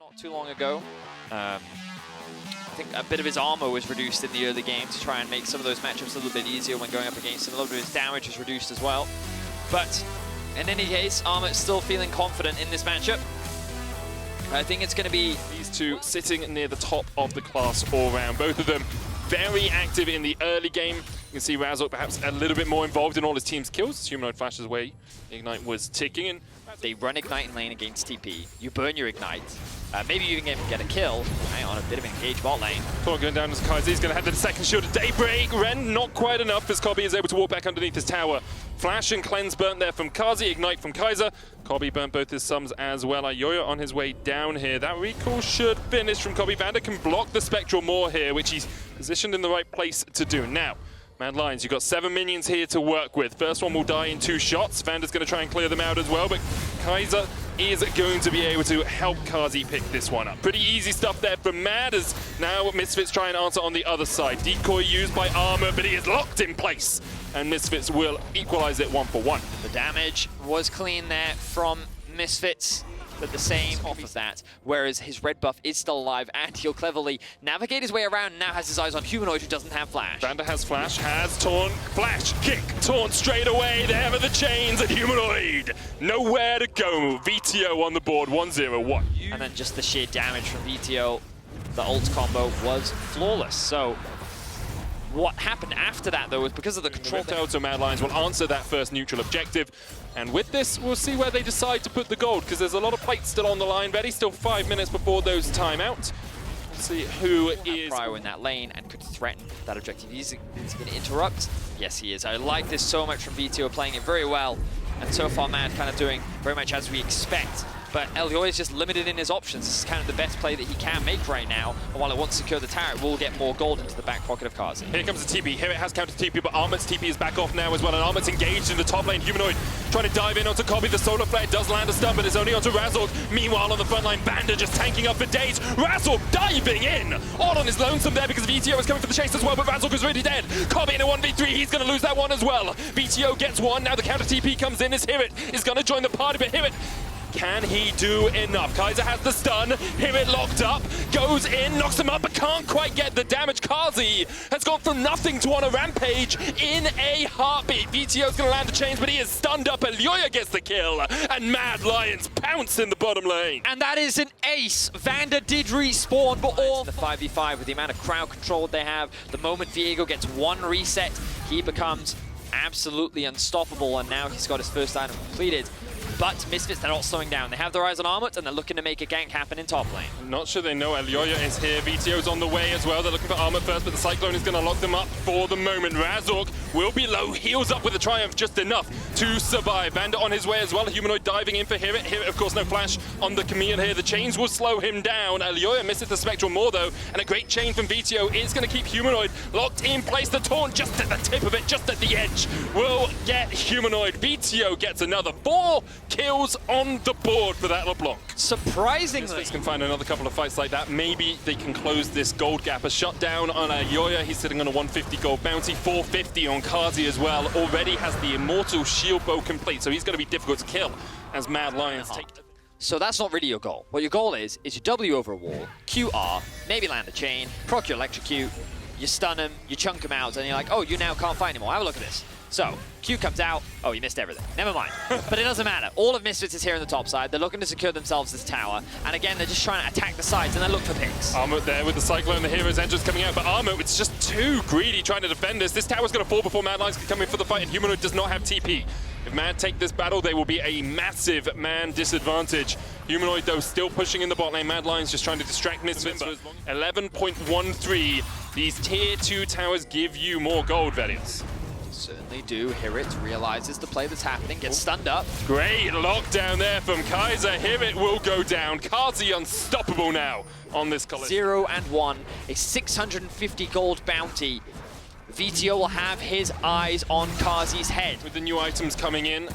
Not too long ago. I think a bit of his armor was reduced in the early game to try and make some of those matchups a little bit easier when going up against him. A little bit of his damage was reduced as well. But in any case, Armut's still feeling confident in this matchup. I think it's going to be these two sitting near the top of the class all round. Both of them very active in the early game. You can see Razork perhaps a little bit more involved in all his team's kills. Humanoid flashes away. Ignite was ticking in. They run Ignite in lane against TP. You burn your Ignite. Maybe you even get a kill. Hang on, a bit of engage bot lane. Thought going down as Kaiser. He's going to have the second shield at Daybreak. Ren not quite enough as Kobbe is able to walk back underneath his tower. Flash and cleanse burnt there from Carzzy. Ignite from Kaiser. Kobbe burnt both his sums as well. Elyoya on his way down here. That recall should finish from Kobbe. Vander can block the Spectral Maw here, which he's positioned in the right place to do. Now, Mad Lions, you've got 7 minions here to work with. First one will die in 2 shots. Vander's going to try and clear them out as well, but Kaiser is going to be able to help Carzzy pick this one up. Pretty easy stuff there from Mad, as now Misfits try and answer on the other side. Decoy used by Armut, but he is locked in place, and Misfits will equalize it 1-for-1. The damage was clean there from Misfits, but the same off of that, whereas his red buff is still alive, and he'll cleverly navigate his way around and now has his eyes on Humanoid, who doesn't have flash. Vander has flash, has taunt, flash, kick, taunt straight away, there are the chains, and Humanoid nowhere to go. Vetheo on the board, 1-0-1. And then just the sheer damage from Vetheo, the ult combo was flawless. So what happened after that, though, was because of the control. So Mad Lions will answer that first neutral objective. And with this, we'll see where they decide to put the gold, because there's a lot of plates still on the line. Vedi still 5 minutes before those timeout. We'll see who is Cryo in that lane and could threaten that objective. Is he going to interrupt? Yes, he is. I like this so much from Vetheo, playing it very well. And so far, Mad kind of doing very much as we expect. But Elyoya is just limited in his options. This is kind of the best play that he can make right now. And while it wants to secure the tower, it will get more gold into the back pocket of Carzzy. Here comes the TP. HiRit has countered TP, but Armut's TP is back off now as well. And Armut's engaged in the top lane. Humanoid trying to dive in onto Kobbe. The solar flare does land a stun, but it's only onto Razork. Meanwhile, on the front line, Vander just tanking up for days. Razork diving in, all on his lonesome there, because Vetheo is coming for the chase as well, but Razork is already dead. Kobbe in a 1v3, he's going to lose that one as well. Vetheo gets one. Now the counter TP comes in as HiRit is going to join the party, but HiRit, can he do enough? Kaiser has the stun, HiRit locked up, goes in, knocks him up, but can't quite get the damage. Carzzy has gone from nothing to on a rampage in a heartbeat. Veteo's gonna land the chains, but he is stunned up. Elyoya gets the kill, and Mad Lions pounce in the bottom lane. And that is an ace. Vander did respawn, but all the 5v5 with the amount of crowd control they have. The moment Viego gets one reset, he becomes absolutely unstoppable, and now he's got his first item completed. But Misfits, they're not slowing down. They have their eyes on Armut, and they're looking to make a gank happen in top lane. I'm not sure they know Elyoya is here. Veteo's on the way as well. They're looking for Armut first, but the Cyclone is going to lock them up for the moment. Razork will be low, heals up with a Triumph just enough to survive. Vander on his way as well. Humanoid diving in for HiRit. HiRit, of course, no flash on the Camille here. The chains will slow him down. Elyoya misses the Spectral Maw, though, and a great chain from Vetheo is going to keep Humanoid locked in place. The taunt just at the tip of it, just at the edge, will get Humanoid. Vetheo gets another 4 kills on the board for that LeBlanc. Surprisingly, Misfits can find another couple of fights like that. Maybe they can close this gold gap. A shutdown on Elyoya. He's sitting on a 150 gold bounty. 450 on Carzzy as well. Already has the Immortal Shield Bow complete, so he's going to be difficult to kill as Mad Lions take. So that's not really your goal. What your goal is you W over a wall, QR, maybe land a chain, proc your electrocute, you stun him, you chunk him out, and you're like, oh, you now can't fight anymore. Have a look at this. So, Q comes out. Oh, you missed everything. Never mind. But it doesn't matter. All of Misfits is here on the top side. They're looking to secure themselves this tower. And again, they're just trying to attack the sides and then look for picks. Armut there with the Cyclone, the Hero's Entrance coming out. But Armut, it's just too greedy trying to defend this. This tower's going to fall before Mad Lions can come in for the fight, and Humanoid does not have TP. If Mad take this battle, they will be a massive man disadvantage. Humanoid, though, still pushing in the bot lane. Mad Lions just trying to distract Misfits. 11.13. These tier 2 towers give you more gold, Vedius. Certainly do. HiRit realizes the play that's happening, gets stunned up. Great lockdown there from Kaiser. HiRit will go down. Carzzy unstoppable now on this Kalista. 0 and 1, a 650 gold bounty. Vetheo will have his eyes on Carzzy's head. With the new items coming in,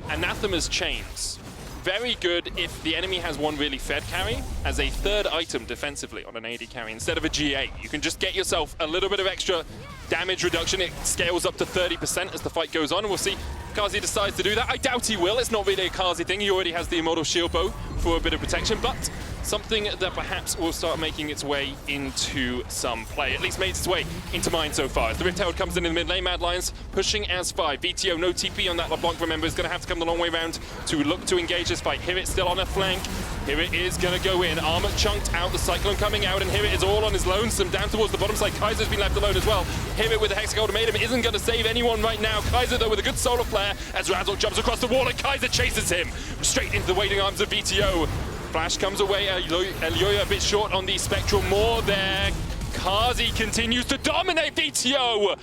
Anathema's chains. Very good if the enemy has one really fed carry as a third item defensively on an AD carry instead of a G8. You can just get yourself a little bit of extra damage reduction. It scales up to 30% as the fight goes on, and we'll see if Carzzy decides to do that. I doubt he will. It's not really a Carzzy thing. He already has the Immortal Shield Bow. for a bit of protection, but something that perhaps will start making its way into some play. At least made its way into mine so far. As the Rift Herald comes in the mid lane, Mad Lions pushing as 5. Vetheo, no TP on that LeBlanc, remember, is going to have to come the long way around to look to engage this fight. HiRit still on a flank. HiRit is going to go in. Armut chunked out, the Cyclone coming out, and HiRit is all on his lonesome down towards the bottom side. Kaiser's been left alone as well. HiRit with the Hex ultimatum isn't going to save anyone right now. Kaiser, though, with a good solar flare as Razork jumps across the wall, and Kaiser chases him straight into the waiting arms of Vetheo. Flash comes away, Elyoya a bit short on the Spectral, more there. Carzzy continues to dominate Vetheo!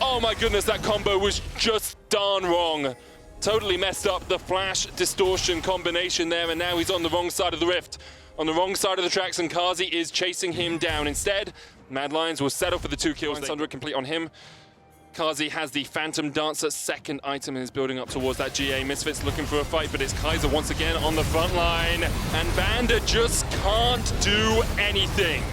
Oh my goodness, that combo was just darn wrong. Totally messed up the flash distortion combination there, and now he's on the wrong side of the rift, on the wrong side of the tracks, and Carzzy is chasing him down. Instead, Mad Lions will settle for the 2 kills. Under complete on him. Carzzy has the Phantom Dancer second item and is building up towards that GA. Misfits looking for a fight, but it's Kaiser once again on the front line. And Vander just can't do anything.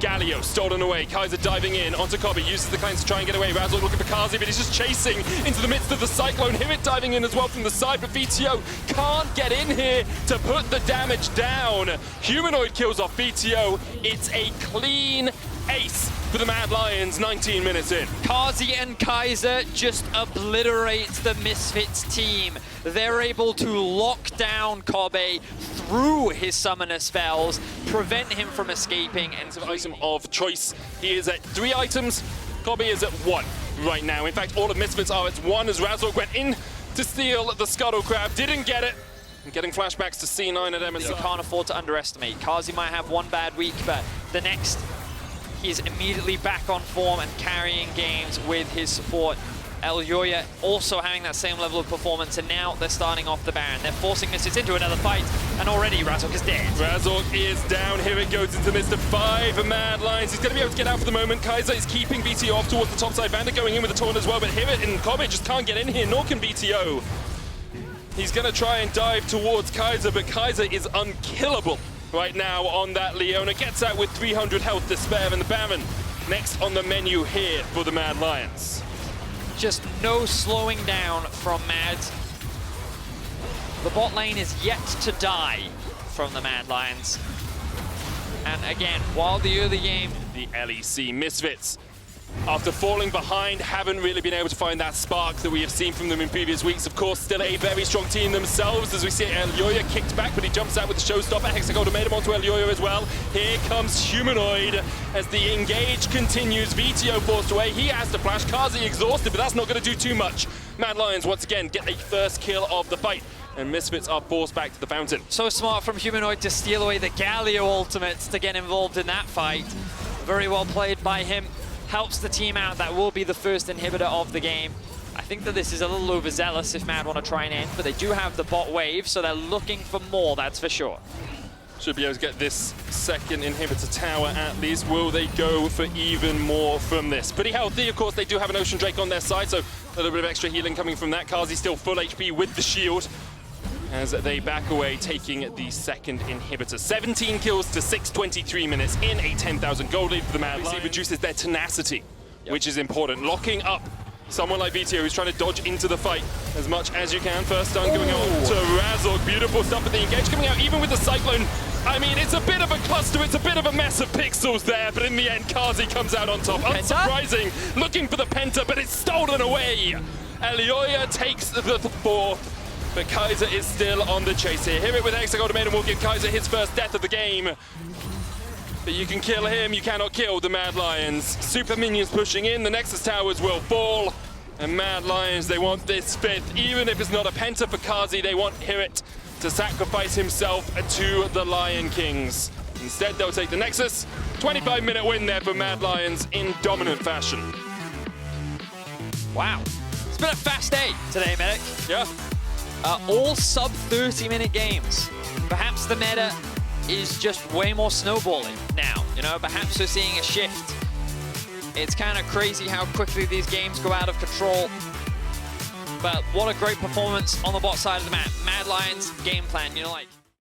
Galio stolen away. Kaiser diving in onto Kobbe, uses the cleanse to try and get away. Razork looking for Carzzy, but he's just chasing into the midst of the Cyclone. HiRit diving in as well from the side, but Vetheo can't get in here to put the damage down. Humanoid kills off Vetheo. It's a clean ace for the Mad Lions 19 minutes in. Carzzy and Kaiser just obliterate the Misfits team. They're able to lock down Kobbe through his summoner spells, prevent him from escaping. And item of choice, he is at 3 items, Kobbe is at 1 right now. In fact, all of Misfits are at 1 as Razork went in to steal the Scuttle Crab, didn't get it. And getting flashbacks to C9 at MSF. You can't afford to underestimate. Carzzy might have one bad week, but the next, he's immediately back on form and carrying games with his support. Elyoya also having that same level of performance, and now they're starting off the Baron. They're forcing Misfits into another fight, and already Razork is dead. Razork is down. Here it goes into Mr. 5 Mad Lions. He's going to be able to get out for the moment. Kaiser is keeping Vetheo off towards the top side. Vander going in with a taunt as well, but HiRit and Kobbe just can't get in here, nor can Vetheo. He's going to try and dive towards Kaiser, but Kaiser is unkillable right now on that Leona. Gets out with 300 health to spare, and the Baron next on the menu here for the Mad Lions. Just no slowing down from Mads. The bot lane is yet to die from the Mad Lions. And again, while the early game, the LEC Misfits, after falling behind, haven't really been able to find that spark that we have seen from them in previous weeks. Of course, still a very strong team themselves, as we see Elyoya kicked back, but he jumps out with the showstopper. Hexagolden made him onto Elyoya as well. Here comes Humanoid as the engage continues. Vetheo forced away. He has to flash. Carzzy exhausted, but that's not going to do too much. Mad Lions once again get a first kill of the fight, and Misfits are forced back to the fountain. So smart from Humanoid to steal away the Galio ultimates to get involved in that fight. Very well played by him. Helps the team out. That will be the first inhibitor of the game. I think that this is a little overzealous if Mad want to try and end, but they do have the bot wave, so they're looking for more, that's for sure. Should be able to get this second inhibitor tower at least. Will they go for even more from this? Pretty healthy, of course. They do have an Ocean Drake on their side, so a little bit of extra healing coming from that. Carzzy still full HP with the shield as they back away, taking the second inhibitor. 17 kills to 6:23 minutes in a 10,000 gold lead for the Mad Lions. It reduces their tenacity, which is important. Locking up someone like Vetheo who's trying to dodge into the fight as much as you can. First stun going on to Razork. Beautiful stuff at the engage coming out, even with the Cyclone. I mean, it's a bit of a cluster, it's a bit of a mess of pixels there, but in the end, Carzzy comes out on top. Unsurprising, looking for the Penta, but it's stolen away. Elyoya takes the fourth. But Kaiser is still on the chase here. HiRit with Hexagolden will give Kaiser his first death of the game. But you can kill him, you cannot kill the Mad Lions. Super minions pushing in, the Nexus towers will fall. And Mad Lions, they want this fifth. Even if it's not a Penta for Carzzy, they want HiRit to sacrifice himself to the Lion Kings. Instead, they'll take the Nexus. 25-minute win there for Mad Lions in dominant fashion. Wow. It's been a fast day today, Medic. Yeah. All sub 30-minute games. Perhaps the meta is just way more snowballing now. You know, perhaps we're seeing a shift. It's kind of crazy how quickly these games go out of control. But what a great performance on the bot side of the map. Mad Lions game plan, you know, like...